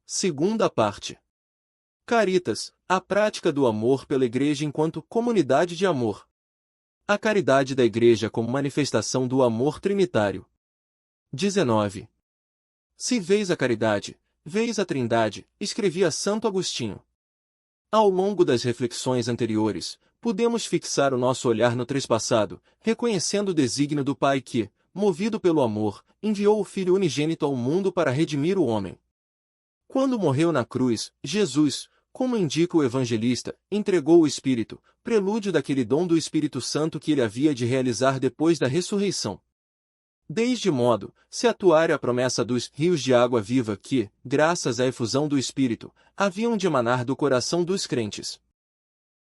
Segunda parte. Caritas, a prática do amor pela Igreja enquanto comunidade de amor. A caridade da Igreja como manifestação do amor trinitário. 19. Se veis a caridade, veis a Trindade, escrevia Santo Agostinho. Ao longo das reflexões anteriores, podemos fixar o nosso olhar no trespassado, reconhecendo o desígnio do Pai que, movido pelo amor, enviou o Filho unigênito ao mundo para redimir o homem. Quando morreu na cruz, Jesus, como indica o evangelista, entregou o Espírito, prelúdio daquele dom do Espírito Santo que ele havia de realizar depois da ressurreição. Desde modo, se atuar a promessa dos rios de água viva que, graças à efusão do Espírito, haviam de emanar do coração dos crentes.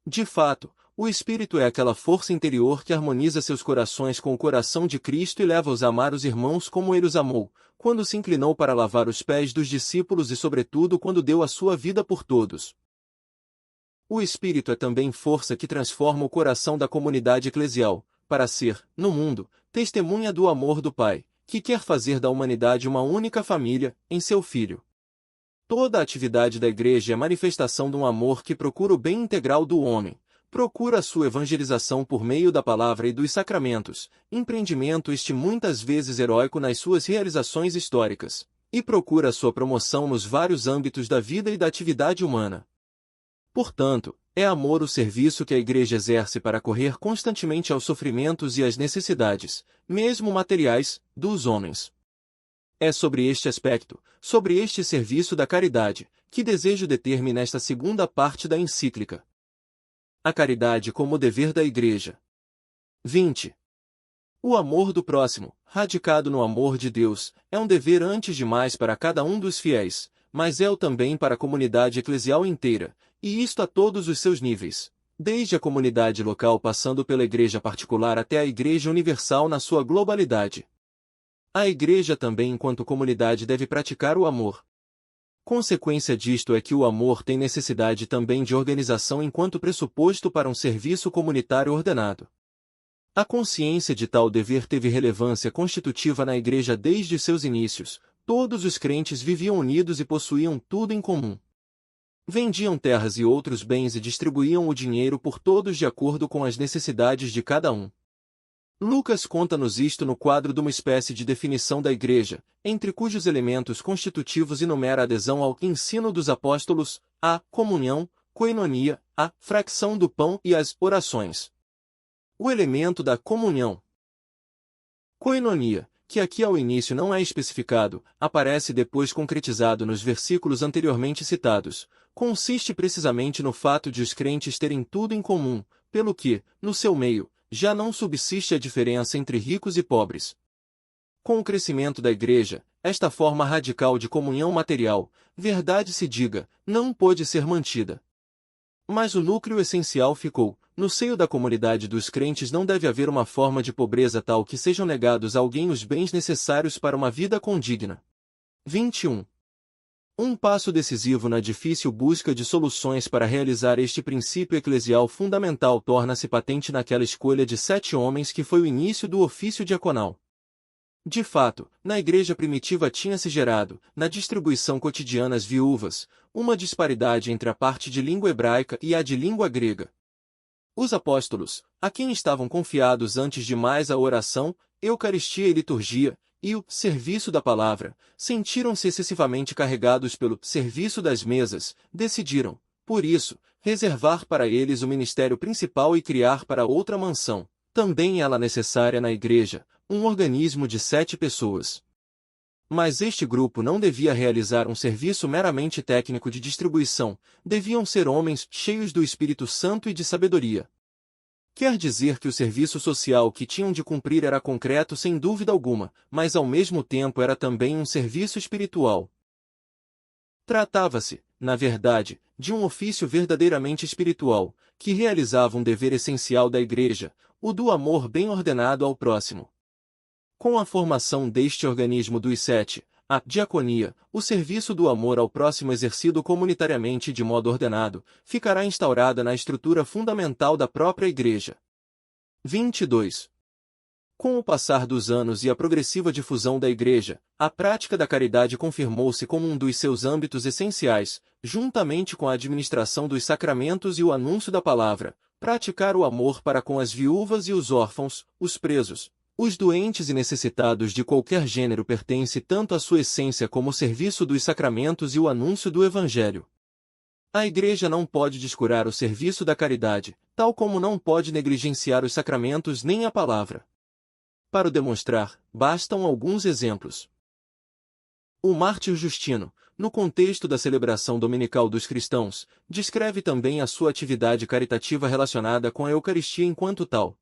De fato, o Espírito é aquela força interior que harmoniza seus corações com o coração de Cristo e leva-os a amar os irmãos como ele os amou, quando se inclinou para lavar os pés dos discípulos e sobretudo quando deu a sua vida por todos. O Espírito é também força que transforma o coração da comunidade eclesial, para ser, no mundo, testemunha do amor do Pai, que quer fazer da humanidade uma única família, em seu Filho. Toda a atividade da Igreja é manifestação de um amor que procura o bem integral do homem, procura a sua evangelização por meio da palavra e dos sacramentos, empreendimento este muitas vezes heróico nas suas realizações históricas, e procura a sua promoção nos vários âmbitos da vida e da atividade humana. Portanto, é amor o serviço que a Igreja exerce para correr constantemente aos sofrimentos e às necessidades, mesmo materiais, dos homens. É sobre este aspecto, sobre este serviço da caridade, que desejo deter-me nesta segunda parte da encíclica. A caridade como dever da Igreja. 20. O amor do próximo, radicado no amor de Deus, é um dever antes de mais para cada um dos fiéis, mas é-o também para a comunidade eclesial inteira, e isto a todos os seus níveis, desde a comunidade local passando pela Igreja particular até a Igreja universal na sua globalidade. A Igreja também enquanto comunidade deve praticar o amor. Consequência disto é que o amor tem necessidade também de organização enquanto pressuposto para um serviço comunitário ordenado. A consciência de tal dever teve relevância constitutiva na Igreja desde seus inícios. Todos os crentes viviam unidos e possuíam tudo em comum. Vendiam terras e outros bens e distribuíam o dinheiro por todos de acordo com as necessidades de cada um. Lucas conta-nos isto no quadro de uma espécie de definição da Igreja, entre cujos elementos constitutivos enumera a adesão ao ensino dos apóstolos, a comunhão, koinonia, a fracção do pão e as orações. O elemento da comunhão. Koinonia, que aqui ao início não é especificado, aparece depois concretizado nos versículos anteriormente citados, consiste precisamente no fato de os crentes terem tudo em comum, pelo que, no seu meio, já não subsiste a diferença entre ricos e pobres. Com o crescimento da Igreja, esta forma radical de comunhão material, verdade se diga, não pôde ser mantida. Mas o núcleo essencial ficou. No seio da comunidade dos crentes não deve haver uma forma de pobreza tal que sejam negados a alguém os bens necessários para uma vida condigna. 21. Um passo decisivo na difícil busca de soluções para realizar este princípio eclesial fundamental torna-se patente naquela escolha de 7 homens que foi o início do ofício diaconal. De fato, na Igreja primitiva tinha-se gerado, na distribuição cotidiana às viúvas, uma disparidade entre a parte de língua hebraica e a de língua grega. Os apóstolos, a quem estavam confiados antes de mais a oração, Eucaristia e liturgia, e o serviço da palavra, sentiram-se excessivamente carregados pelo serviço das mesas, decidiram, por isso, reservar para eles o ministério principal e criar para outra mansão, também ela necessária na Igreja, um organismo de 7 pessoas. Mas este grupo não devia realizar um serviço meramente técnico de distribuição, deviam ser homens cheios do Espírito Santo e de sabedoria. Quer dizer que o serviço social que tinham de cumprir era concreto sem dúvida alguma, mas ao mesmo tempo era também um serviço espiritual. Tratava-se, na verdade, de um ofício verdadeiramente espiritual, que realizava um dever essencial da Igreja, o do amor bem ordenado ao próximo. Com a formação deste organismo dos 7, a diaconia, o serviço do amor ao próximo exercido comunitariamente e de modo ordenado, ficará instaurada na estrutura fundamental da própria Igreja. 22. Com o passar dos anos e a progressiva difusão da Igreja, a prática da caridade confirmou-se como um dos seus âmbitos essenciais, juntamente com a administração dos sacramentos e o anúncio da palavra. Praticar o amor para com as viúvas e os órfãos, os presos, os doentes e necessitados de qualquer gênero pertence tanto à sua essência como o serviço dos sacramentos e o anúncio do Evangelho. A Igreja não pode descurar o serviço da caridade, tal como não pode negligenciar os sacramentos nem a palavra. Para o demonstrar, bastam alguns exemplos. O mártir Justino, no contexto da celebração dominical dos cristãos, descreve também a sua atividade caritativa relacionada com a Eucaristia enquanto tal.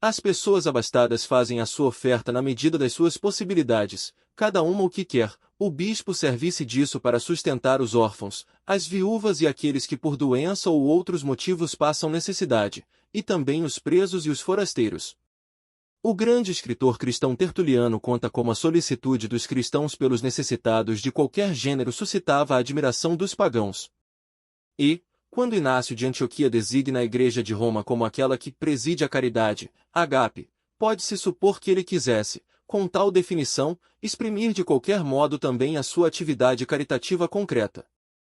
As pessoas abastadas fazem a sua oferta na medida das suas possibilidades, cada uma o que quer. O bispo serve-se disso para sustentar os órfãos, as viúvas e aqueles que por doença ou outros motivos passam necessidade, e também os presos e os forasteiros. O grande escritor cristão Tertuliano conta como a solicitude dos cristãos pelos necessitados de qualquer gênero suscitava a admiração dos pagãos. E, quando Inácio de Antioquia designa a Igreja de Roma como aquela que preside a caridade, agape, pode-se supor que ele quisesse, com tal definição, exprimir de qualquer modo também a sua atividade caritativa concreta.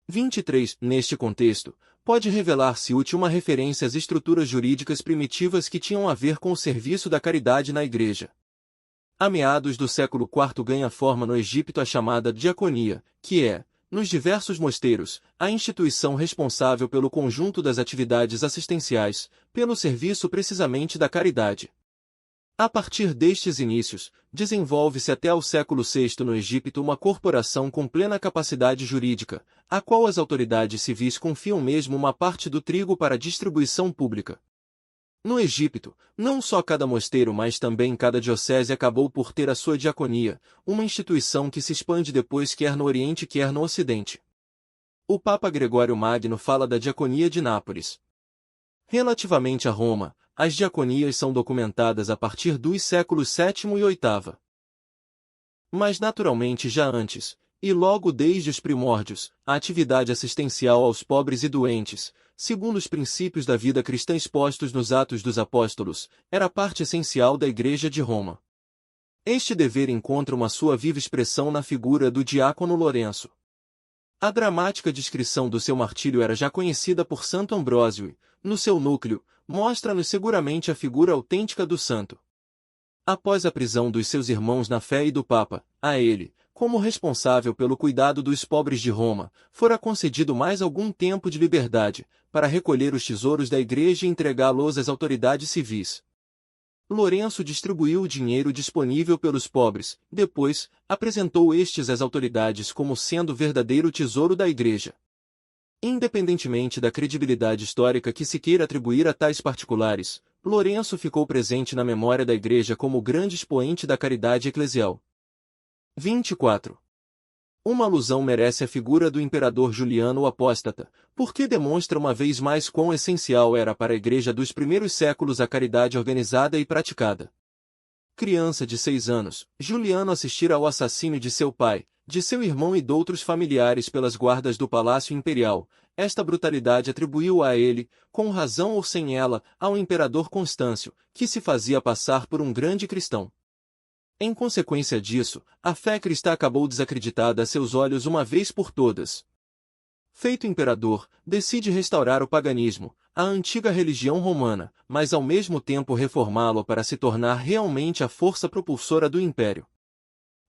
23. Neste contexto, pode revelar-se útil uma referência às estruturas jurídicas primitivas que tinham a ver com o serviço da caridade na Igreja. A meados do século IV ganha forma no Egito a chamada diaconia, que é, nos diversos mosteiros, a instituição responsável pelo conjunto das atividades assistenciais, pelo serviço precisamente da caridade. A partir destes inícios, desenvolve-se até ao século VI no Egito uma corporação com plena capacidade jurídica, a qual as autoridades civis confiam mesmo uma parte do trigo para distribuição pública. No Egito, não só cada mosteiro mas também cada diocese acabou por ter a sua diaconia, uma instituição que se expande depois quer no Oriente quer no Ocidente. O Papa Gregório Magno fala da diaconia de Nápoles. Relativamente a Roma, as diaconias são documentadas a partir dos séculos VII e VIII. Mas naturalmente já antes, e logo desde os primórdios, a atividade assistencial aos pobres e doentes, segundo os princípios da vida cristã expostos nos Atos dos Apóstolos, era parte essencial da Igreja de Roma. Este dever encontra uma sua viva expressão na figura do diácono Lourenço. A dramática descrição do seu martírio era já conhecida por Santo Ambrósio e, no seu núcleo, mostra-nos seguramente a figura autêntica do santo. Após a prisão dos seus irmãos na fé e do Papa, a ele, como responsável pelo cuidado dos pobres de Roma, fora concedido mais algum tempo de liberdade, para recolher os tesouros da Igreja e entregá-los às autoridades civis. Lourenço distribuiu o dinheiro disponível pelos pobres, depois, apresentou estes às autoridades como sendo o verdadeiro tesouro da Igreja. Independentemente da credibilidade histórica que se queira atribuir a tais particulares, Lourenço ficou presente na memória da Igreja como o grande expoente da caridade eclesial. 24. Uma alusão merece a figura do imperador Juliano o Apóstata, porque demonstra uma vez mais quão essencial era para a Igreja dos primeiros séculos a caridade organizada e praticada. Criança de 6 anos, Juliano assistira ao assassínio de seu pai, de seu irmão e de outros familiares pelas guardas do Palácio Imperial. Esta brutalidade atribuiu a ele, com razão ou sem ela, ao imperador Constâncio, que se fazia passar por um grande cristão. Em consequência disso, a fé cristã acabou desacreditada a seus olhos uma vez por todas. Feito imperador, decide restaurar o paganismo, a antiga religião romana, mas ao mesmo tempo reformá-lo para se tornar realmente a força propulsora do império.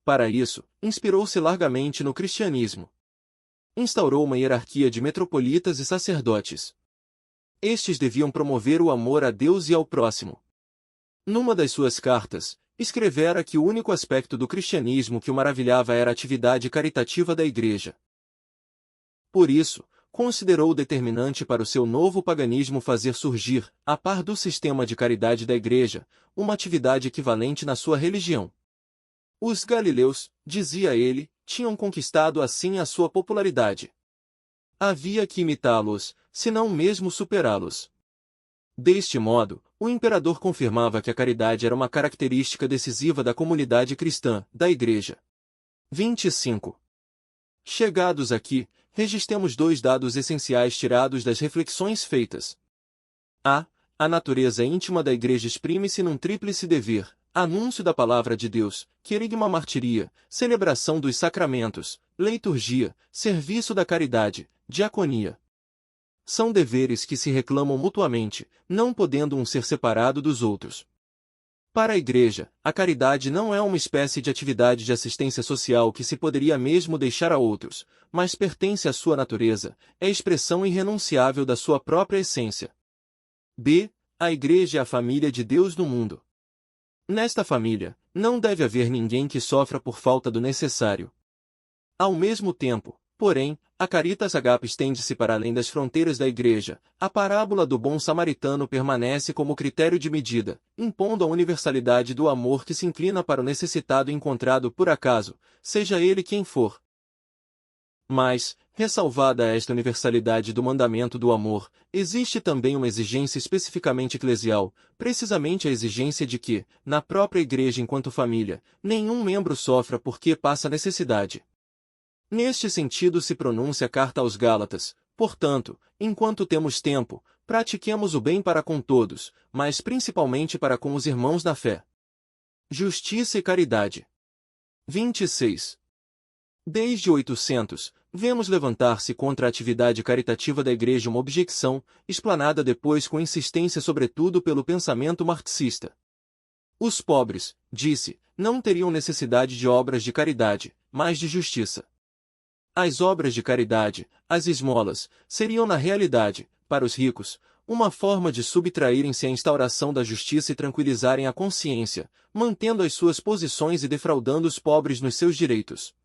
Para isso, inspirou-se largamente no cristianismo. Instaurou uma hierarquia de metropolitas e sacerdotes. Estes deviam promover o amor a Deus e ao próximo. Numa das suas cartas, escrevera que o único aspecto do cristianismo que o maravilhava era a atividade caritativa da Igreja. Por isso, considerou determinante para o seu novo paganismo fazer surgir, a par do sistema de caridade da Igreja, uma atividade equivalente na sua religião. Os galileus, dizia ele, tinham conquistado assim a sua popularidade. Havia que imitá-los, se não mesmo superá-los. Deste modo, o imperador confirmava que a caridade era uma característica decisiva da comunidade cristã, da Igreja. 25. Chegados aqui, registremos 2 dados essenciais tirados das reflexões feitas. A natureza íntima da Igreja exprime-se num tríplice dever, anúncio da palavra de Deus, querigma martiria, celebração dos sacramentos, liturgia, serviço da caridade, diaconia. São deveres que se reclamam mutuamente, não podendo um ser separado dos outros. Para a Igreja, a caridade não é uma espécie de atividade de assistência social que se poderia mesmo deixar a outros, mas pertence à sua natureza, é expressão irrenunciável da sua própria essência. B. A Igreja é a família de Deus no mundo. Nesta família, não deve haver ninguém que sofra por falta do necessário. Ao mesmo tempo, porém, a Caritas Agape estende-se para além das fronteiras da Igreja. A parábola do bom samaritano permanece como critério de medida, impondo a universalidade do amor que se inclina para o necessitado encontrado por acaso, seja ele quem for. Mas, ressalvada esta universalidade do mandamento do amor, existe também uma exigência especificamente eclesial, precisamente a exigência de que, na própria Igreja enquanto família, nenhum membro sofra porque passa necessidade. Neste sentido se pronuncia a carta aos Gálatas: portanto, enquanto temos tempo, pratiquemos o bem para com todos, mas principalmente para com os irmãos na fé. Justiça e caridade. 26. Desde 800, vemos levantar-se contra a atividade caritativa da Igreja uma objeção, explanada depois com insistência sobretudo pelo pensamento marxista. Os pobres, disse, não teriam necessidade de obras de caridade, mas de justiça. As obras de caridade, as esmolas, seriam na realidade, para os ricos, uma forma de subtraírem-se à instauração da justiça e tranquilizarem a consciência, mantendo as suas posições e defraudando os pobres nos seus direitos.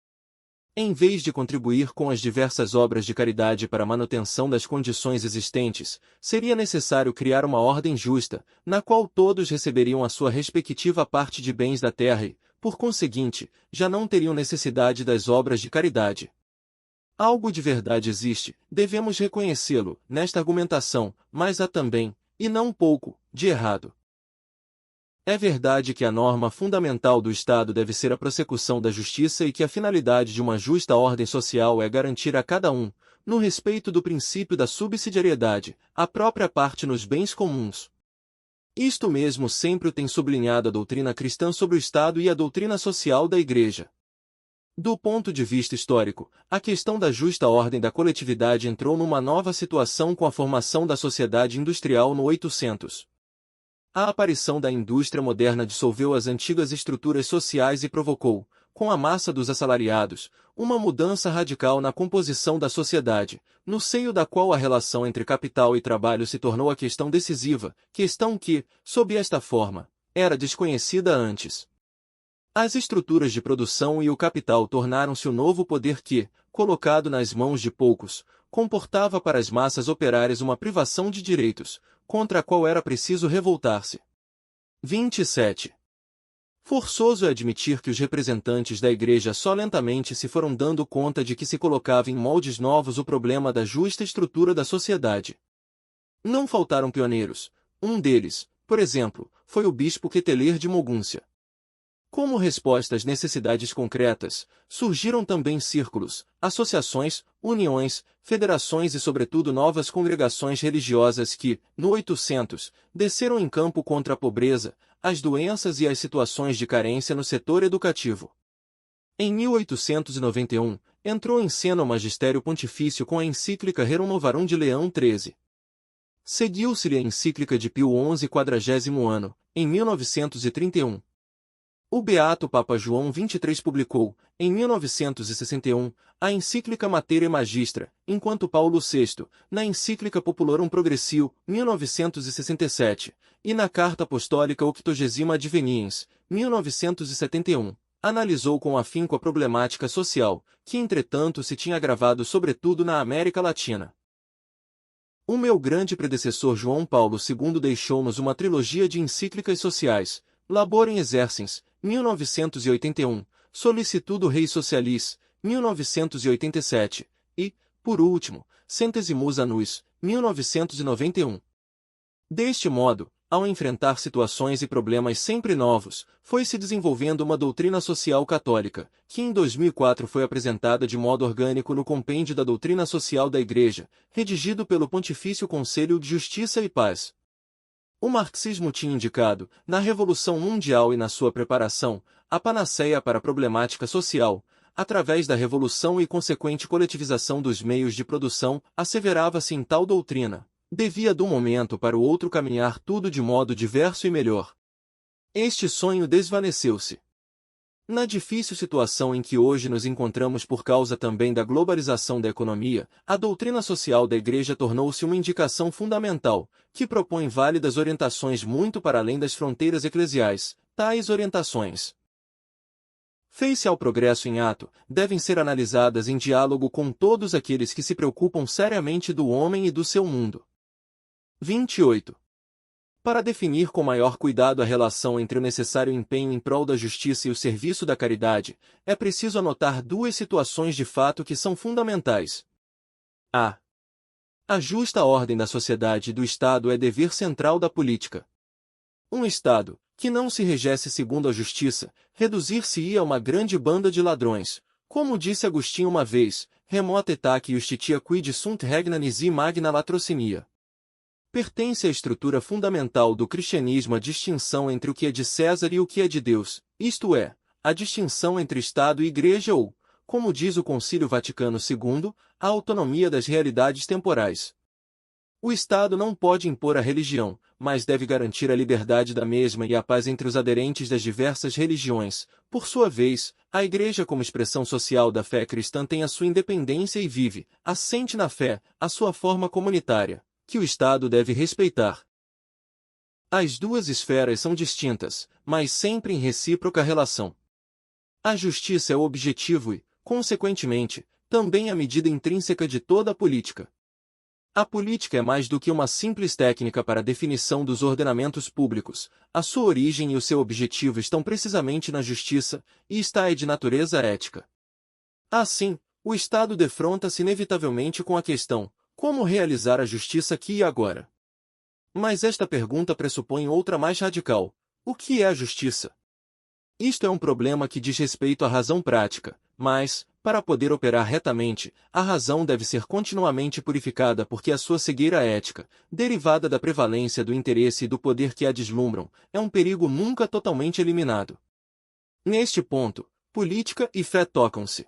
Em vez de contribuir com as diversas obras de caridade para a manutenção das condições existentes, seria necessário criar uma ordem justa, na qual todos receberiam a sua respectiva parte de bens da terra e, por conseguinte, já não teriam necessidade das obras de caridade. Algo de verdade existe, devemos reconhecê-lo, nesta argumentação, mas há também, e não pouco, de errado. É verdade que a norma fundamental do Estado deve ser a prossecução da justiça e que a finalidade de uma justa ordem social é garantir a cada um, no respeito do princípio da subsidiariedade, a própria parte nos bens comuns. Isto mesmo sempre o tem sublinhado a doutrina cristã sobre o Estado e a doutrina social da Igreja. Do ponto de vista histórico, a questão da justa ordem da coletividade entrou numa nova situação com a formação da sociedade industrial no 800. A aparição da indústria moderna dissolveu as antigas estruturas sociais e provocou, com a massa dos assalariados, uma mudança radical na composição da sociedade, no seio da qual a relação entre capital e trabalho se tornou a questão decisiva, questão que, sob esta forma, era desconhecida antes. As estruturas de produção e o capital tornaram-se o novo poder que, colocado nas mãos de poucos, comportava para as massas operárias uma privação de direitos, contra a qual era preciso revoltar-se. 27. Forçoso é admitir que os representantes da Igreja só lentamente se foram dando conta de que se colocava em moldes novos o problema da justa estrutura da sociedade. Não faltaram pioneiros. Um deles, por exemplo, foi o bispo Queteler de Mogúncia. Como resposta às necessidades concretas, surgiram também círculos, associações, uniões, federações e sobretudo novas congregações religiosas que, no 800, desceram em campo contra a pobreza, as doenças e as situações de carência no setor educativo. Em 1891, entrou em cena o magistério pontifício com a encíclica Rerum Novarum de Leão XIII. Seguiu-se-lhe a encíclica de Pio XI 40º ano, em 1931. O Beato Papa João XXIII publicou, em 1961, a encíclica Mater e Magistra, enquanto Paulo VI, na encíclica Populorum Progressio, 1967, e na Carta Apostólica 80 Adveniens, 1971, analisou com afinco a problemática social, que entretanto se tinha agravado sobretudo na América Latina. O meu grande predecessor João Paulo II deixou-nos uma trilogia de encíclicas sociais, Laborem Exercens, 1981, Solicitudo Rei Socialis, 1987, e, por último, Centesimus Annus, 1991. Deste modo, ao enfrentar situações e problemas sempre novos, foi-se desenvolvendo uma doutrina social católica, que em 2004 foi apresentada de modo orgânico no Compêndio da Doutrina Social da Igreja, redigido pelo Pontifício Conselho de Justiça e Paz. O marxismo tinha indicado, na Revolução Mundial e na sua preparação, a panaceia para a problemática social, através da revolução e consequente coletivização dos meios de produção, asseverava-se em tal doutrina, devia de um momento para o outro caminhar tudo de modo diverso e melhor. Este sonho desvaneceu-se. Na difícil situação em que hoje nos encontramos por causa também da globalização da economia, a doutrina social da Igreja tornou-se uma indicação fundamental, que propõe válidas orientações muito para além das fronteiras eclesiais. Tais orientações, face ao progresso em ato, devem ser analisadas em diálogo com todos aqueles que se preocupam seriamente do homem e do seu mundo. 28. Para definir com maior cuidado a relação entre o necessário empenho em prol da justiça e o serviço da caridade, é preciso anotar duas situações de fato que são fundamentais. A justa ordem da sociedade e do Estado é dever central da política. Um Estado, que não se regesse segundo a justiça, reduzir-se-ia a uma grande banda de ladrões. Como disse Agostinho uma vez, remota etaque justitia quid sunt regna nisi magna latrocinia. Pertence à estrutura fundamental do cristianismo a distinção entre o que é de César e o que é de Deus, isto é, a distinção entre Estado e Igreja ou, como diz o Concílio Vaticano II, a autonomia das realidades temporais. O Estado não pode impor a religião, mas deve garantir a liberdade da mesma e a paz entre os aderentes das diversas religiões. Por sua vez, a Igreja como expressão social da fé cristã tem a sua independência e vive, assente na fé, a sua forma comunitária, que o Estado deve respeitar. As duas esferas são distintas, mas sempre em recíproca relação. A justiça é o objetivo e, consequentemente, também a medida intrínseca de toda a política. A política é mais do que uma simples técnica para a definição dos ordenamentos públicos, a sua origem e o seu objetivo estão precisamente na justiça, e está de natureza ética. Assim, o Estado defronta-se inevitavelmente com a questão: como realizar a justiça aqui e agora? Mas esta pergunta pressupõe outra mais radical: o que é a justiça? Isto é um problema que diz respeito à razão prática, mas, para poder operar retamente, a razão deve ser continuamente purificada porque a sua cegueira ética, derivada da prevalência do interesse e do poder que a deslumbram, é um perigo nunca totalmente eliminado. Neste ponto, política e fé tocam-se.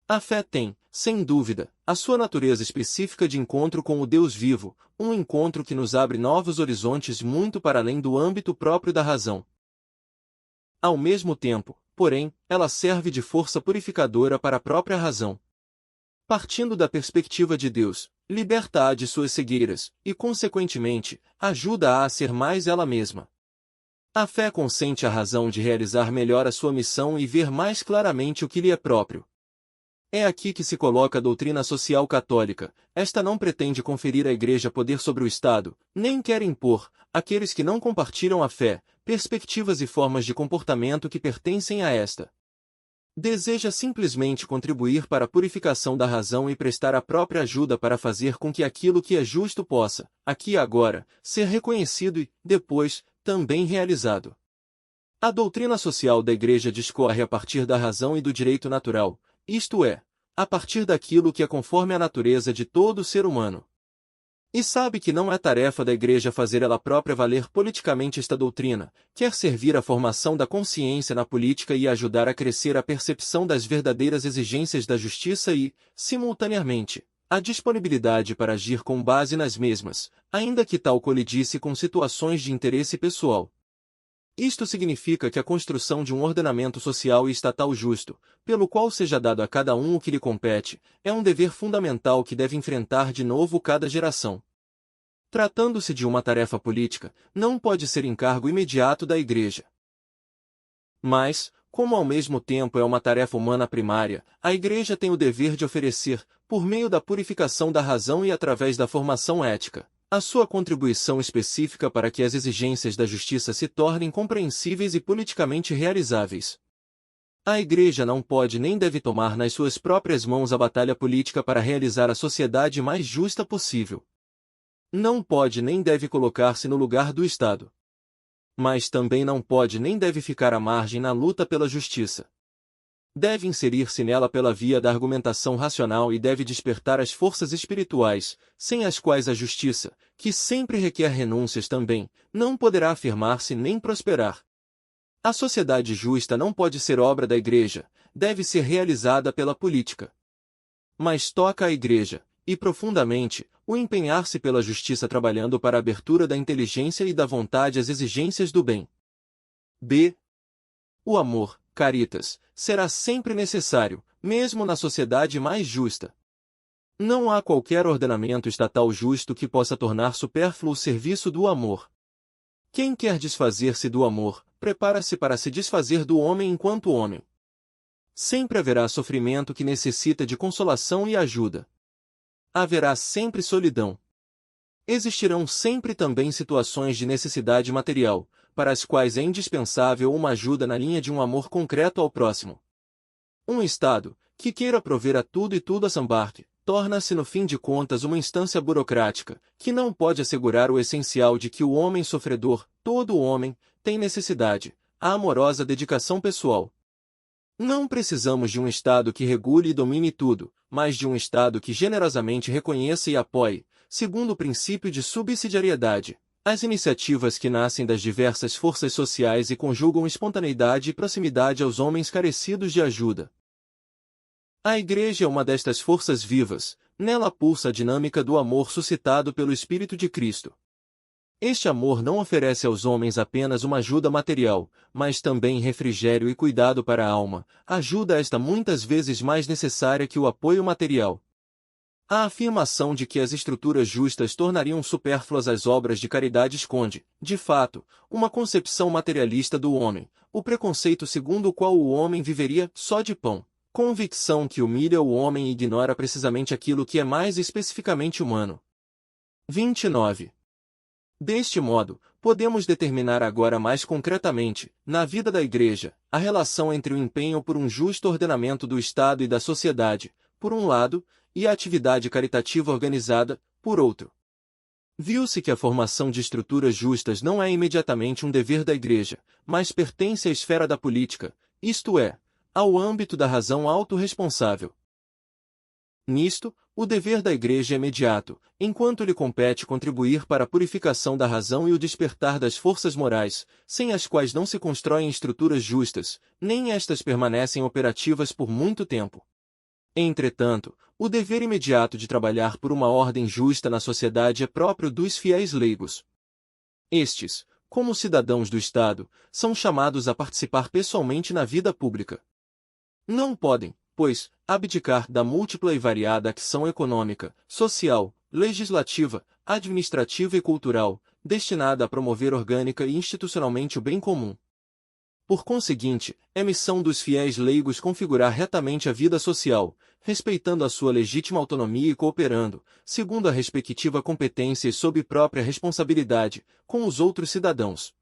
A fé tem, sem dúvida, a sua natureza específica de encontro com o Deus vivo, um encontro que nos abre novos horizontes muito para além do âmbito próprio da razão. Ao mesmo tempo, porém, ela serve de força purificadora para a própria razão. Partindo da perspectiva de Deus, liberta-a de suas cegueiras, e, consequentemente, ajuda-a a ser mais ela mesma. A fé consente à razão de realizar melhor a sua missão e ver mais claramente o que lhe é próprio. É aqui que se coloca a doutrina social católica. Esta não pretende conferir à Igreja poder sobre o Estado, nem quer impor, àqueles que não compartilham a fé, perspectivas e formas de comportamento que pertencem a esta. Deseja simplesmente contribuir para a purificação da razão e prestar a própria ajuda para fazer com que aquilo que é justo possa, aqui e agora, ser reconhecido e, depois, também realizado. A doutrina social da Igreja discorre a partir da razão e do direito natural, isto é, a partir daquilo que é conforme à natureza de todo ser humano. E sabe que não é tarefa da Igreja fazer ela própria valer politicamente esta doutrina, quer servir à formação da consciência na política e ajudar a crescer a percepção das verdadeiras exigências da justiça e, simultaneamente, a disponibilidade para agir com base nas mesmas, ainda que tal colidisse com situações de interesse pessoal. Isto significa que a construção de um ordenamento social e estatal justo, pelo qual seja dado a cada um o que lhe compete, é um dever fundamental que deve enfrentar de novo cada geração. Tratando-se de uma tarefa política, não pode ser encargo imediato da Igreja. Mas, como ao mesmo tempo é uma tarefa humana primária, a Igreja tem o dever de oferecer, por meio da purificação da razão e através da formação ética, a sua contribuição específica para que as exigências da justiça se tornem compreensíveis e politicamente realizáveis. A Igreja não pode nem deve tomar nas suas próprias mãos a batalha política para realizar a sociedade mais justa possível. Não pode nem deve colocar-se no lugar do Estado. Mas também não pode nem deve ficar à margem na luta pela justiça. Deve inserir-se nela pela via da argumentação racional e deve despertar as forças espirituais, sem as quais a justiça, que sempre requer renúncias também, não poderá afirmar-se nem prosperar. A sociedade justa não pode ser obra da Igreja, deve ser realizada pela política. Mas toca à Igreja, e profundamente, o empenhar-se pela justiça trabalhando para a abertura da inteligência e da vontade às exigências do bem. B. O amor, caritas, será sempre necessário, mesmo na sociedade mais justa. Não há qualquer ordenamento estatal justo que possa tornar supérfluo o serviço do amor. Quem quer desfazer-se do amor, prepara-se para se desfazer do homem enquanto homem. Sempre haverá sofrimento que necessita de consolação e ajuda. Haverá sempre solidão. Existirão sempre também situações de necessidade material, para as quais é indispensável uma ajuda na linha de um amor concreto ao próximo. Um Estado, que queira prover a tudo e tudo a sambarque, torna-se no fim de contas uma instância burocrática, que não pode assegurar o essencial de que o homem sofredor, todo homem, tem necessidade, a amorosa dedicação pessoal. Não precisamos de um Estado que regule e domine tudo, mas de um Estado que generosamente reconheça e apoie, segundo o princípio de subsidiariedade, as iniciativas que nascem das diversas forças sociais e conjugam espontaneidade e proximidade aos homens carecidos de ajuda. A Igreja é uma destas forças vivas, nela pulsa a dinâmica do amor suscitado pelo Espírito de Cristo. Este amor não oferece aos homens apenas uma ajuda material, mas também refrigério e cuidado para a alma, ajuda esta muitas vezes mais necessária que o apoio material. A afirmação de que as estruturas justas tornariam supérfluas as obras de caridade esconde, de fato, uma concepção materialista do homem, o preconceito segundo o qual o homem viveria só de pão, convicção que humilha o homem e ignora precisamente aquilo que é mais especificamente humano. 29. Deste modo, podemos determinar agora mais concretamente, na vida da Igreja, a relação entre o empenho por um justo ordenamento do Estado e da sociedade, por um lado, e a atividade caritativa organizada, por outro. Viu-se que a formação de estruturas justas não é imediatamente um dever da Igreja, mas pertence à esfera da política, isto é, ao âmbito da razão autorresponsável. Nisto, o dever da Igreja é imediato, enquanto lhe compete contribuir para a purificação da razão e o despertar das forças morais, sem as quais não se constroem estruturas justas, nem estas permanecem operativas por muito tempo. Entretanto, o dever imediato de trabalhar por uma ordem justa na sociedade é próprio dos fiéis leigos. Estes, como cidadãos do Estado, são chamados a participar pessoalmente na vida pública. Não podem, pois, abdicar da múltipla e variada ação econômica, social, legislativa, administrativa e cultural, destinada a promover orgânica e institucionalmente o bem comum. Por conseguinte, é missão dos fiéis leigos configurar retamente a vida social, respeitando a sua legítima autonomia e cooperando, segundo a respectiva competência e sob própria responsabilidade, com os outros cidadãos.